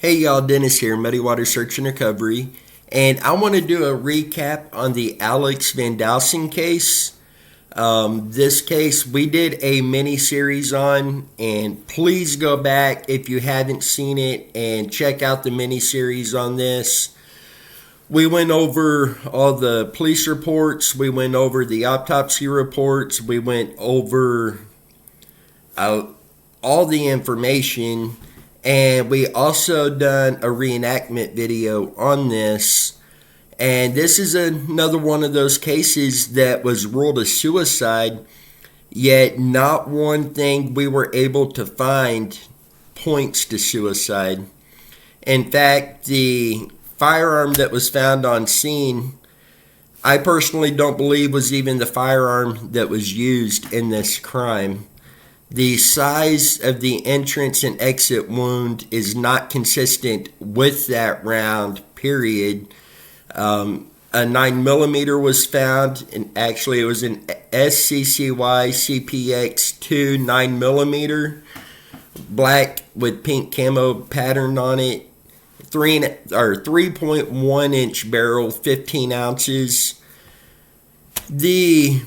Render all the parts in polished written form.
Hey y'all, Dennis here, Muddy Water Search and Recovery, and I want to do a recap on the Alex VanDalsen case. This case we did a mini series on, and please go back if you haven't seen it and check out the mini series on this. We went over all the police reports, we went over the autopsy reports, we went over all the information. And we also done a reenactment video on this. And this is another one of those cases that was ruled a suicide, yet not one thing we were able to find points to suicide. In fact, the firearm that was found on scene, I personally don't believe was even the firearm that was used in this crime. The size of the entrance and exit wound is not consistent with that round, period. A 9mm was found, and actually it was an SCCY CPX2 9mm, black with pink camo pattern on it, 3.1 inch barrel, 15 ounces. The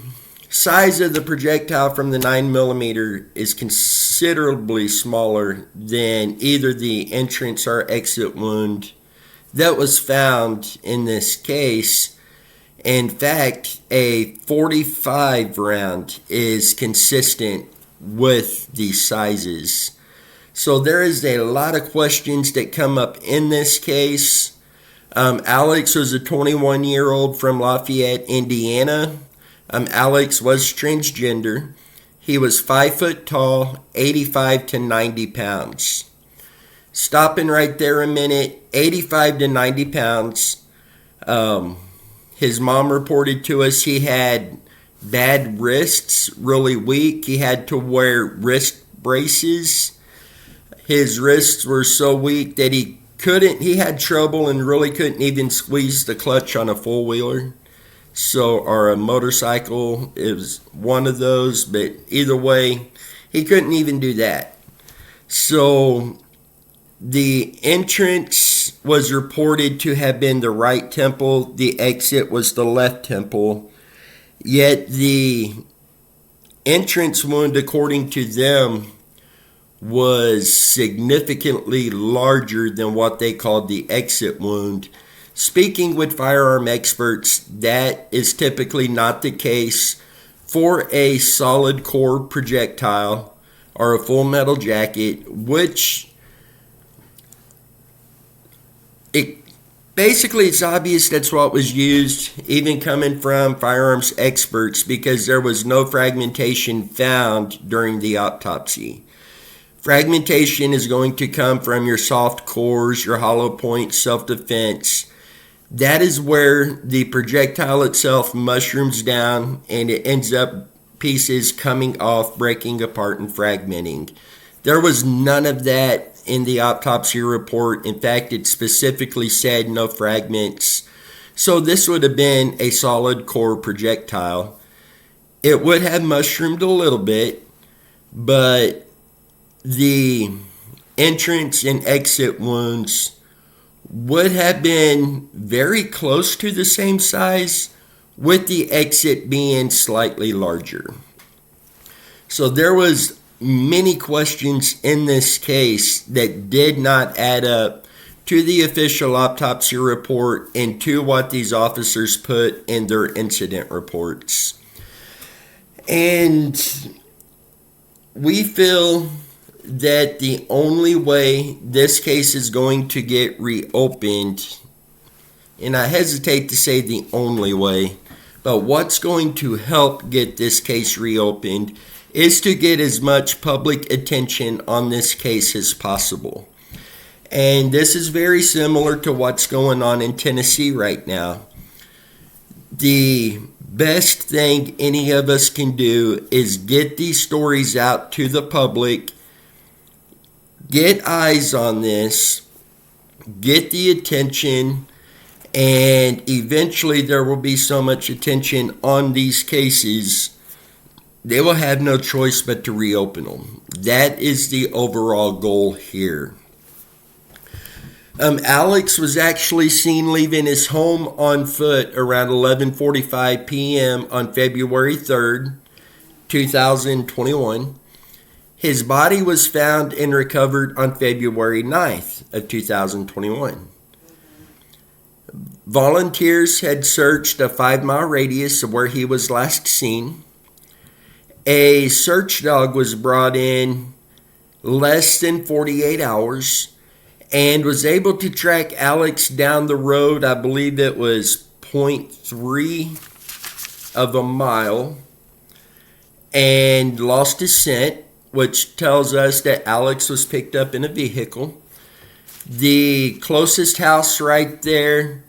size of the projectile from the 9mm is considerably smaller than either the entrance or exit wound that was found in this case. In fact, a .45 round is consistent with these sizes. So there is a lot of questions that come up in this case. Alex was a 21-year-old from Lafayette, Indiana. Alex was transgender. He was 5 foot tall, 85 to 90 pounds. Stopping right there a minute, 85 to 90 pounds. His mom reported to us he had bad wrists, really weak. He had to wear wrist braces. His wrists were so weak that he had trouble and really couldn't even squeeze the clutch on a four-wheeler. Or a motorcycle, it was one of those, but either way, he couldn't even do that. So the entrance was reported to have been the right temple, the exit was the left temple, yet the entrance wound, according to them, was significantly larger than what they called the exit wound. Speaking with firearm experts, that is typically not the case for a solid core projectile or a full metal jacket, which it's obvious that's what was used, even coming from firearms experts, because there was no fragmentation found during the autopsy. Fragmentation is going to come from your soft cores, your hollow point, self-defense. That is where the projectile itself mushrooms down and it ends up pieces coming off, breaking apart, and fragmenting. There was none of that in the autopsy report. In fact, it specifically said no fragments. So this would have been a solid core projectile. It would have mushroomed a little bit, but the entrance and exit wounds would have been very close to the same size, with the exit being slightly larger. So there was many questions in this case that did not add up to the official autopsy report and to what these officers put in their incident reports. And we feel that the only way this case is going to get reopened, and I hesitate to say the only way, but what's going to help get this case reopened is to get as much public attention on this case as possible. And this is very similar to what's going on in Tennessee right now. The best thing any of us can do is get these stories out to the public, get eyes on this, get the attention, and eventually there will be so much attention on these cases, they will have no choice but to reopen them. That is the overall goal here. Alex was actually seen leaving his home on foot around 11:45 p.m. on February 3rd, 2021. His body was found and recovered on February 9th of 2021. Volunteers had searched a 5-mile radius of where he was last seen. A search dog was brought in less than 48 hours and was able to track Alex down the road. I believe it was 0.3 of a mile, and lost his scent, which tells us that Alex was picked up in a vehicle. The closest house right there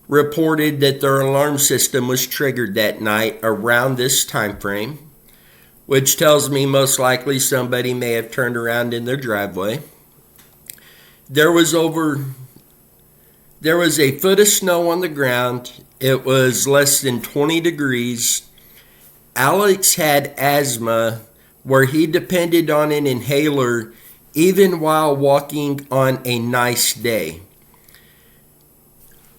reported that their alarm system was triggered that night around this time frame, which tells me most likely somebody may have turned around in their driveway. There was a foot of snow on the ground. It was less than 20 degrees. Alex had asthma, where he depended on an inhaler even while walking on a nice day.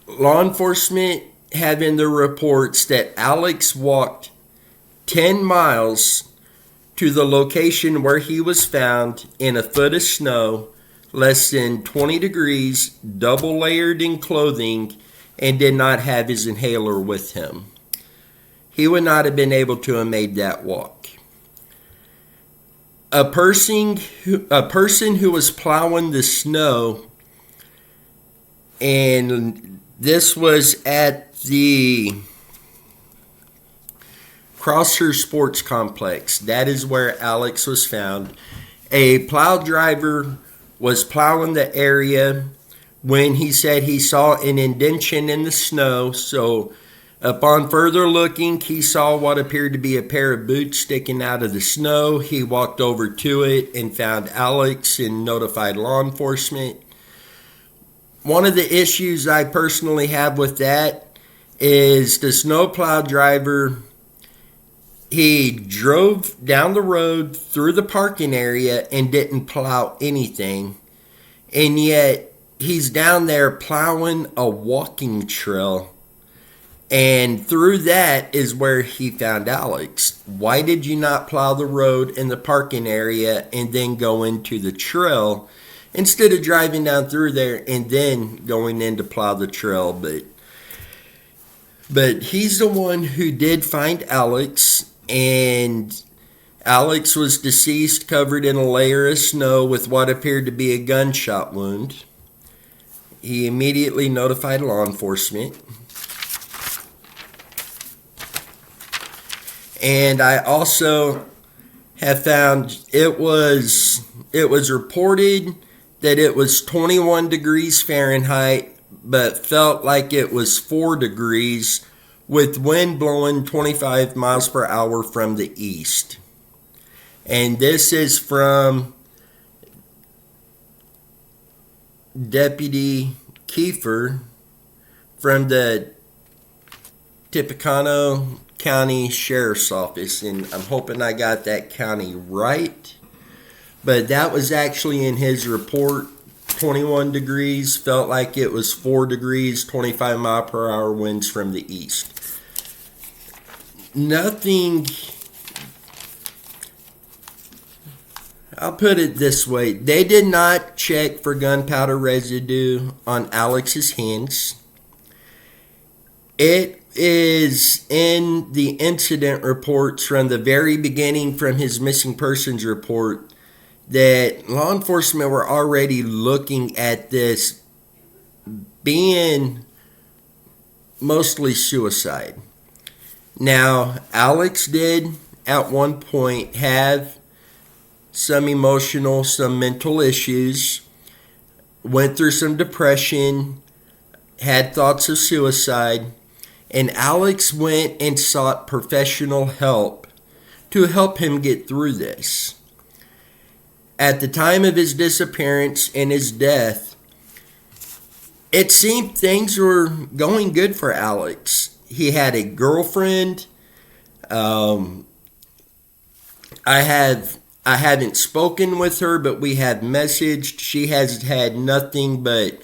Law enforcement have in their reports that Alex walked 10 miles to the location where he was found in a foot of snow, less than 20 degrees, double layered in clothing, and did not have his inhaler with him. He would not have been able to have made that walk. A person who was plowing the snow, and this was at the Crosser Sports Complex. That is where Alex was found. A plow driver was plowing the area when he said he saw an indentation in the snow. So upon further looking, he saw what appeared to be a pair of boots sticking out of the snow. He walked over to it and found Alex and notified law enforcement. One of the issues I personally have with that is the snowplow driver, he drove down the road through the parking area and didn't plow anything. And yet he's down there plowing a walking trail. And through that is where he found Alex. Why did you not plow the road in the parking area and then go into the trail instead of driving down through there and then going in to plow the trail? But he's the one who did find Alex. And Alex was deceased, covered in a layer of snow with what appeared to be a gunshot wound. He immediately notified law enforcement. And I also have found it was reported that it was 21 degrees Fahrenheit, but felt like it was 4 degrees, with wind blowing 25 miles per hour from the east. And this is from Deputy Kiefer from the Tippecanoe County Sheriff's Office. And I'm hoping I got that county right. But that was actually in his report. 21 degrees, felt like it was 4 degrees, 25 mile per hour winds from the east. Nothing, I'll put it this way. They did not check for gunpowder residue on Alex's hands. It is in the incident reports from the very beginning, from his missing persons report, that law enforcement were already looking at this being mostly suicide. Now, Alex did at one point have some emotional, some mental issues, went through some depression, had thoughts of suicide, and Alex went and sought professional help to help him get through this. At the time of his disappearance and his death, it seemed things were going good for Alex. He had a girlfriend. I haven't spoken with her, but we have messaged. She has had nothing but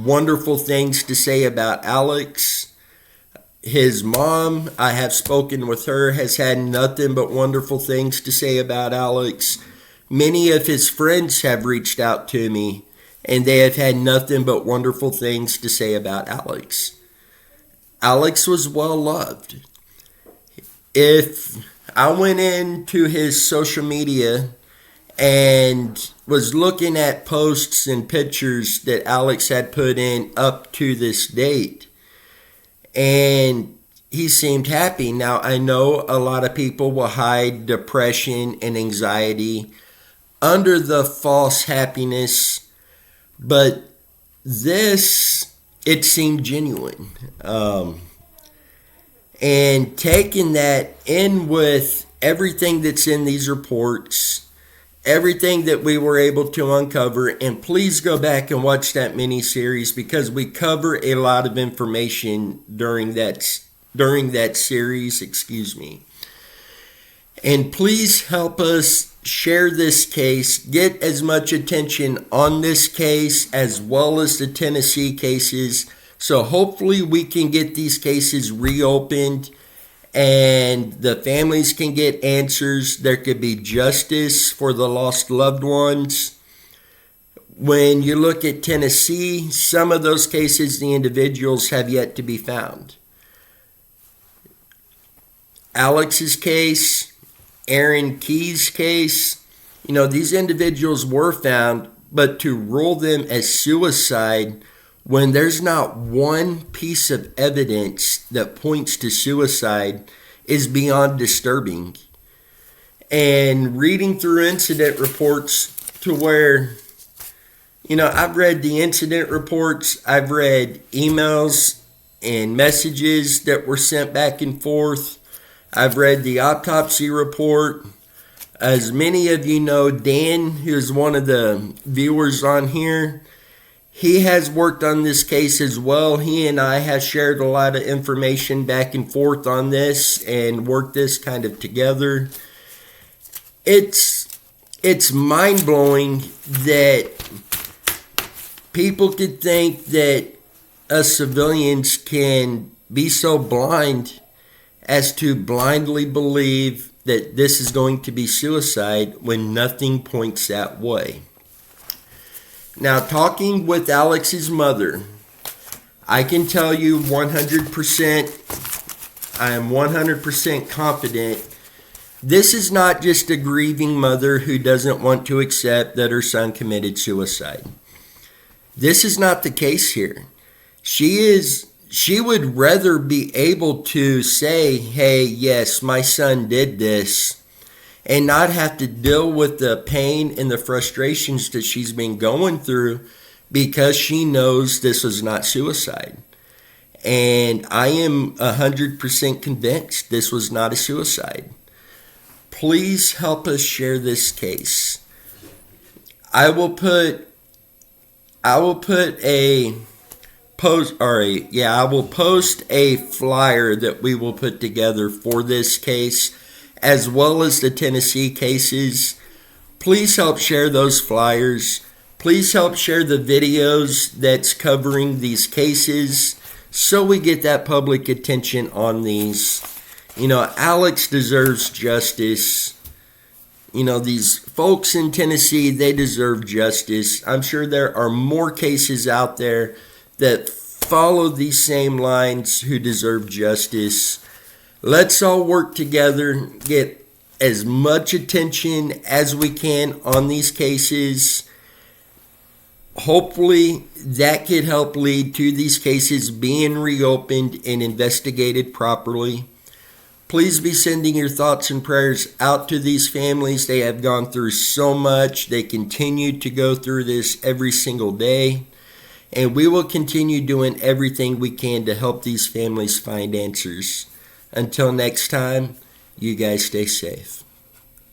wonderful things to say about Alex. His mom, I have spoken with her, has had nothing but wonderful things to say about Alex. Many of his friends have reached out to me, and they have had nothing but wonderful things to say about Alex. Alex was well loved. If I went into his social media and was looking at posts and pictures that Alex had put in up to this date, and he seemed happy. Now, I know a lot of people will hide depression and anxiety under the false happiness, but this, it seemed genuine. And taking that in with everything that's in these reports, everything that we were able to uncover, and please go back and watch that mini-series because we cover a lot of information during that series, And please help us share this case, get as much attention on this case as well as the Tennessee cases. So hopefully we can get these cases reopened and the families can get answers. There could be justice for the lost loved ones. When you look at Tennessee, some of those cases, the individuals have yet to be found. Alex's case, Aaron Key's case, these individuals were found, but to rule them as suicide when there's not one piece of evidence that points to suicide is beyond disturbing. And reading through incident reports to where, I've read the incident reports, I've read emails and messages that were sent back and forth. I've read the autopsy report. As many of you know, Dan, who's one of the viewers on here, he has worked on this case as well. He and I have shared a lot of information back and forth on this and worked this kind of together. It's mind-blowing that people could think that us civilians can be so blind as to blindly believe that this is going to be suicide when nothing points that way. Now, talking with Alex's mother, I can tell you 100%, I am 100% confident this is not just a grieving mother who doesn't want to accept that her son committed suicide. This is not the case here. She would rather be able to say, hey, yes, my son did this, and not have to deal with the pain and the frustrations that she's been going through because she knows this was not suicide. And I am 100% convinced this was not a suicide. Please help us share this case. I will post a flyer that we will put together for this case, as well as the Tennessee cases. Please help share those flyers. Please help share the videos that's covering these cases so we get that public attention on these. Alex deserves justice. These folks in Tennessee, they deserve justice. I'm sure there are more cases out there that follow these same lines who deserve justice. Let's all work together, get as much attention as we can on these cases. Hopefully that could help lead to these cases being reopened and investigated properly. Please be sending your thoughts and prayers out to these families. They have gone through so much. They continue to go through this every single day. And we will continue doing everything we can to help these families find answers. Until next time, you guys stay safe.